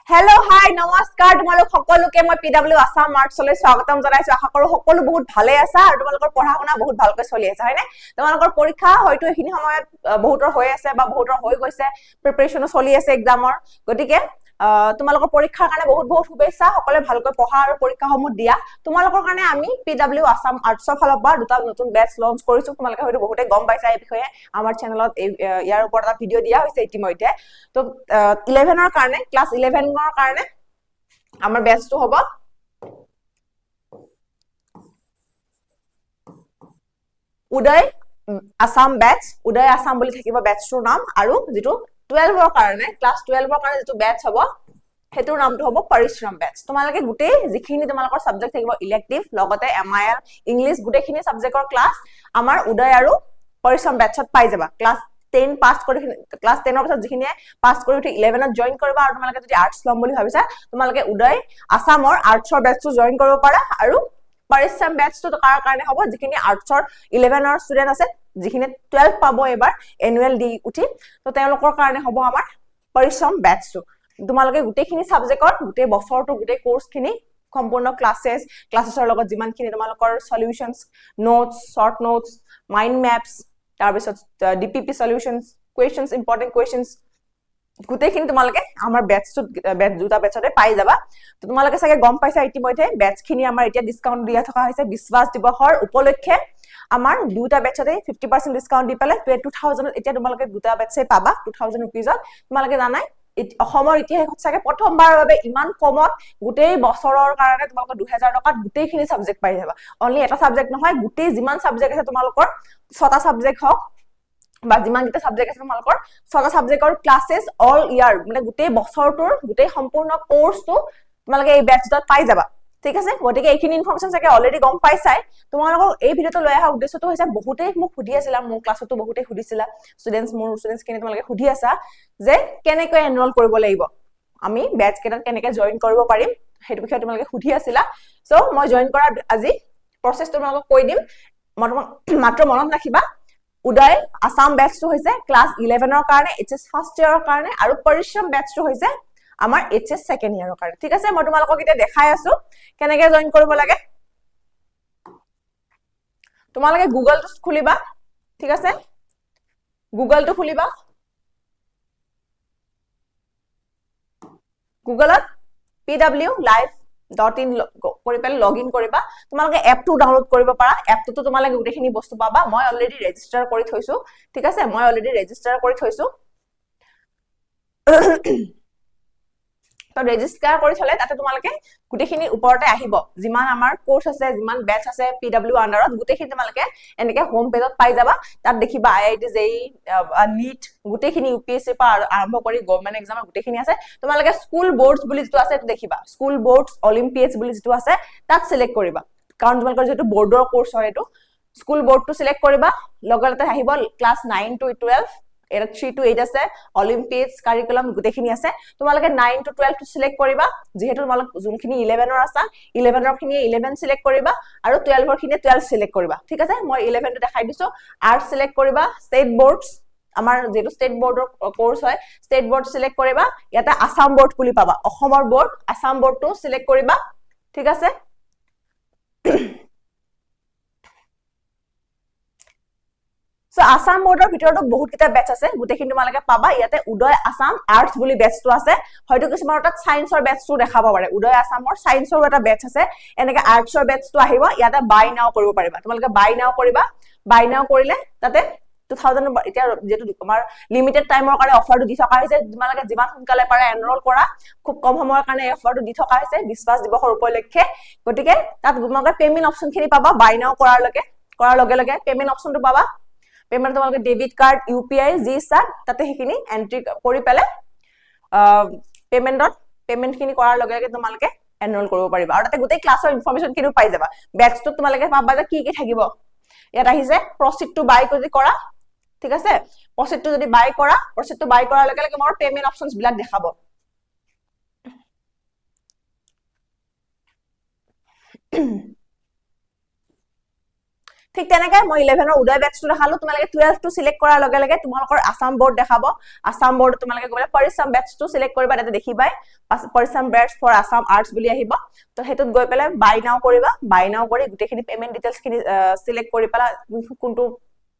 hello' হাই নমস্কাৰ তোমালোক সকলোকে মই পিডব্লিউ আসাম আৰ্টছলৈ স্বাগতম জনাইছো আশা কৰো সকলো বহুত ভালে আছা আৰু তোমালোকৰ পঢ়া শুনা বহুত ভালকৈ চলি আছে হয়নে তোমালোকৰ পৰীক্ষা হয়তো এইখিনি সময়ত বহুতৰ হৈ আছে বা বহুতৰ হৈ গৈছে প্ৰিপাৰেচনো চলি আছে এক্সামৰ গতিকে তোমালোকৰ পৰীক্ষাৰ কাৰণে বহুত বহুত শুভেচ্ছা সকলে ভালকৈ পঢ়া আৰু পৰীক্ষাসমূহ দিয়া তোমালোকৰ কাৰণে আমি পিডব্লিউ আসাম আৰ্টছৰ ফালৰ পৰা দুটা নতুন বেচ লঞ্চ কৰিছো তোমালোকে হয়তো বহুতে গম পাইছা এই বিষয়ে আমাৰ চেনেলত ইয়াৰ ওপৰত এটা ভিডিও দিয়া হৈছে ইতিমধ্যে তো 11 ৰ কাৰণে ক্লাছ 11 ৰ কাৰণে আমাৰ বেচটো হ'ব উদয় আসাম বেচ উদয় আসাম বুলি থাকিব বেচটোৰ নাম আৰু যেটো 12 ৰ কাৰণে ক্লাছ 12 ৰ কাৰণে যেটো বেচ হ'ব হেতুৰ নামটো হ'ব পৰিশ্ৰম বেচ তোমালোকে গুটেই যিখিনি তোমালোকৰ সাবজেক্ট থাকিব ইলেক্টিভ লগতে এমআইএল ইংলিশ গুটেখিনি সাবজেক্টৰ ক্লাছ আমাৰ উদয় আৰু পৰিশ্ৰম বেচত পাই যাবা ক্লাছ 10 পাস কৰি ক্লাছ 10 ৰ পিছত যিখিনিয়ে পাস কৰি উঠি 11 ত জয়েন কৰিবা আৰু তোমালোকে যদি আৰ্টছ লম বুলি ভাবিছা তোমালোকে উদয় আসামৰ আৰ্টছৰ বেচটো জয়েন কৰিব পাৰা আৰু পৰিশ্ৰম বেচটো কাৰ কাৰণে হ'ব যিখিনি আৰ্টছৰ 11 ৰ ষ্টুডেন্ট আছে যিখিনি 12 পাব এবাৰ এনুৱেল দি উঠি তো তেওঁলোকৰ কাৰণে হ'ব আমাৰ পৰিশ্ৰম বেচটো তোমালোকে গুটেখিনি সাবজেক্টৰ গুটে বছৰটো গুটে কোৰ্সখিনি সম্পূৰ্ণ ক্লাसेছৰ লগত যিমানখিনি তোমালোকৰ solutions notes short notes mind maps তাৰ পিছত DPP solutions questions important questions গুটেখিনি তোমালোকে আমাৰ বেচটো দুটা বেচতে পাই যাবা তো তোমালোকে সাগে গম পাইছা ইতিমধ্যে বেচখিনি আমাৰ এতিয়া ডিসকাউন্ট দিয়া থকা হৈছে বিশ্বাস দিৱসৰ উপলক্ষে আমাৰ দুটা বেচতে 50% ডিসকাউন্ট দি পেলে 2000 এতিয়া তোমালোকে দুটা বেচে পাবা 2000 रुपीजত তোমালোকে জানাই অসমৰ ইতিহাসত সাগে প্ৰথমবাৰৰ বাবে ইমান কমত গুটেই বছৰৰ কাৰণে তোমালোকৰ 2000 টকাত গুটেইখিনি সাবজেক্ট পাই যাবা অনলি এটা সাবজেক্ট নহয় গুটেই যিমান সাবজেক্ট আছে তোমালোকৰ ছটা সাবজেক্ট হক বা যিমান কিটা সাবজেক্ট আছে তোমালোকৰ ছটা সাবজেক্টৰ ক্লাसेस অল ইয়াৰ মানে গুটেই বছৰটোৰ গুটেই সম্পূৰ্ণ কোৰ্সটো তোমালোকে এই বেচত পাই যাবা ঠিক আছে গটিকে এইখিনি ইনফৰমেশন সাগে অলৰেডি গম পাইছাই তোমালোকক এই ভিডিওটো লৈ আহা উদ্দেশ্যটো হৈছে বহুতে মোক সুধি আছিল মোৰ ক্লাছতো বহুতে সুধিছিল ষ্টুডেন্টস কিনে তোমালোকে সুধি আছা যে কেনেকৈ এনৰোল কৰিব লাগিব আমি বেচ কেটাত কেনেকৈ জয়েন কৰিব পাৰিম হেতু বিষয়ে তোমালোকে সুধি আছিলা সো মই জয়েন কৰা আজি প্ৰসেসটো তোমালোকক কৈ দিম মাত্ৰ মনত ৰাখিবা উদয় আসাম বেচটো হৈছে ক্লাছ 11 ৰ কাৰণে এইচএস ফাৰ্ষ্ট ইয়াৰৰ কাৰণে আৰু পৰিশ্ৰম বেচটো হৈছে আমাৰ এইচএস সেকেন্ড ইয়াৰৰ কাৰণে ঠিক আছে মই তোমালোকক এতিয়া দেখাই আছো কেনেকৈ জয়েন কৰিব লাগে তোমালোকে গুগলটো খুলিবা ঠিক আছে গুগলটো খুলিবা গুগলত pwlive.in কৰি পেলে লগইন কৰিবা তোমালোকে এপটো ডাউনলোড কৰিব পাৰা এপটো তোমালোকে গুটেখিনি বস্তু পাবা মই অলৰেডি ৰেজিষ্টাৰ কৰি থৈছো ঠিক আছে মই অলৰেডি ৰেজিষ্টাৰ কৰি থৈছো তো ৰেজিষ্টাৰ কৰি থলে তাতে তোমালোকে গুটেখিনি ওপৰতে আহিব যিমান আমাৰ কোৰ্স আছে যিমান বেচ আছে পিডব্লিউ আন্ডাৰত গুটেখিনি তোমালোকে এনেকে হোম পেজত পাই যাবা তাত দেখিবা আইআইটি জেই নীট গুটেখিনি ইউপিএসসি পৰা আৰম্ভ কৰি গভৰ্ণমেন্ট এক্সামৰ গুটেখিনি আছে তোমালোকে স্কুল বোৰ্ডছ বুলি যেটো আছে দেখিবা স্কুল বোৰ্ডছ অলিম্পিয়াডছ বুলি যেটো আছে তাত সিলেক্ট কৰিবা কাৰণ তোমালোকৰ যেটো বৰ্ডৰ কোৰ্স হয় এটো স্কুল বোৰ্ডটো সিলেক্ট কৰিবা লগতে আহিব ক্লাছ 9 to 12 এৰ 3 to 8 আছে অলিম্পিয়াডছ কাৰিকুলাম গুটেখিনি আছে তোমালোকে 9 to 12 টো সিলেক্ট কৰিবা যেহেতু তোমালোক যোনখিনি 11 ৰ আছে 11 ৰ খিনি 11 সিলেক্ট কৰিবা আৰু 12 ৰ খিনি 12 সিলেক্ট কৰিবা ঠিক আছে মই 11 টো দেখাই দিছো আৰ্টছ সিলেক্ট কৰিবা ষ্টেট বোৰ্ডছ আমাৰ যেটো ষ্টেট বোৰ্ডৰ কোৰ্স হয় ষ্টেট বোৰ্ড সিলেক্ট কৰিবা ইয়াতে আসাম বোৰ্ড বুলি পাবা অসমৰ বোৰ্ড আসাম বোৰ্ডটো সিলেক্ট কৰিবা ঠিক আছে সো আসাম বোৰ্ডৰ ভিতৰতো বহুত কিটা বেচ আছে গুটেখিনি তোমালোকে পাবা ইয়াতে উদয় আসাম আৰ্টছ বুলি বেচটো আছে হয়তো কিছুমান তাত সায়েন্সৰ বেচটো দেখাব পাৰে উদয় আসামৰ সায়েন্সৰ এটা বেচ আছে এনেকে আৰ্টছৰ বেচটো আহিব ইয়াতে বাই নাও কৰিব পাৰিবা তোমালোকে বাই নাও কৰিবা বাই নাও কৰিলে তাতে 2000 এতিয়া যেটো তোমাৰ লিমিটেড টাইমৰ কাৰণে অফাৰটো দি থকা হৈছে তোমালোকে যিমান সোনকালে পাৰা এনৰোল কৰা খুব কম সময়ৰ কাৰণে অফাৰটো দি থকা হৈছে বিশ্বাস দিৱসৰ উপলক্ষে গটিকে তাত তোমালোকে পেমেন্ট অপচনখিনি পাবা বাই নাও কৰাৰ লগে লগে পেমেন্ট অপচনটো পাবা পেমেন্ট তোমালোকে debit card UPI G star তাতে হেখিনি এন্ট্ৰি কৰি পেলে পেমেন্টখিনি কৰাৰ লগে লগে তোমালোকে এনৰোল কৰিব পাৰিবা আৰু তাতে গুটেই ক্লাছৰ ইনফৰমেশন কিনো পাই যাবা বেচটো তোমালোকে পাবা যে কি থাকিব ইয়াত আহিছে প্ৰসিড টু বাই কৰি কৰা ঠিক আছে প্ৰসিড টু যদি বাই কৰাৰ লগে লগে মোৰ পেমেন্ট অপচনস বিলাক দেখাব ঠিক তেনেকৈ মই 11 উদয় বেটছটো দেখালো তোমালোকে 12 টো সিলেক্ট কৰাৰ লগে লগে তোমালোকৰ আসাম বোৰ্ড দেখাব আসাম বোৰ্ড তোমালোকে গলে পৰিশ্ৰম বেটছটো সিলেক্ট কৰিবা তাতে দেখিবাই পৰিশ্ৰম বেটছ ফৰ আসাম আৰ্টছ বুলি আহিব তো হেতুত গৈ পেলাই বাই নাও কৰিবা বাই নাও কৰি গুটেখিনি পেমেন্ট ডিটেইলছ খিনি সিলেক্ট কৰি পেলা কোনটো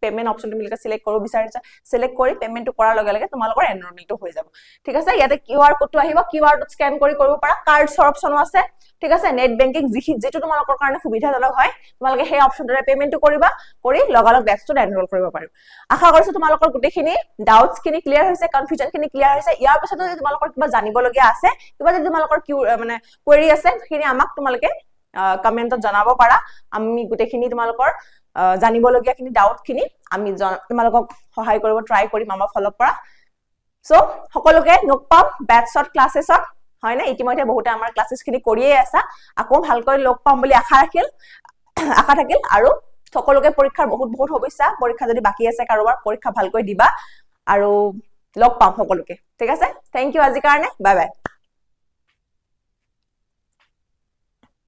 পেমেন্ট অপশন তুমি সিলেক্ট কৰিব বিচাৰিছা সিলেক্ট কৰি পেমেন্টটো কৰাৰ লগে লগে তোমালোকৰ এনৰোলমেন্টটো হৈ যাব ঠিক আছে ইয়াতে কিউআৰ কোডটো আহিব কিউআৰ কোড স্ক্যান কৰি কৰিব পাৰা কাৰ্ডছৰ অপশনো আছে ঠিক আছে নেট বেংকিং যেটো তোমালোকৰ কাৰণে সুবিধাজনক হয় তোমালোকে সেই অপশনটোৰে পেমেন্টটো কৰিবা কৰি লগালগ বেটছটো এনৰোল কৰিব পাৰিবা আশা কৰিছো তোমালোকৰ গুটেখিনি ডাউটছ খিনি ক্লিয়াৰ হৈছে কনফিউজন খিনি ক্লিয়াৰ হৈছে ইয়াৰ পিছত যদি তোমালোকৰ কিবা জানিব লগিয়া আছে কিবা যদি তোমালোকৰ মানে কোৱেৰি আছে সেইখিনি আমাক তোমালোকে কমেন্টত জনাব পাৰা আমি গুটেখিনি তোমালোকৰ জানিব লগিয়া খিনি ডাউট খিনি আমি তোমালোকক সহায় কৰিব ট্ৰাই কৰিম আমাৰ ফলৰ পৰা সো সকলোকে লগ পাম বেটছত ক্লাसेছত হয় না ইতিমধ্যে বহুতে আমাৰ ক্লাसेছ খিনি কৰিয়ে আছে আকৌ ভালকৈ লগ পাম বুলি আশা থাকিল আৰু সকলোকে পৰীক্ষাৰ বহুত শুভেচ্ছা পৰীক্ষা যদি বাকি আছে কাৰোবাৰ পৰীক্ষা ভালকৈ দিবা আৰু লগ পাম সকলোকে ঠিক আছে থ্যাংক ইউ আজিৰ কাৰণে বাই বাই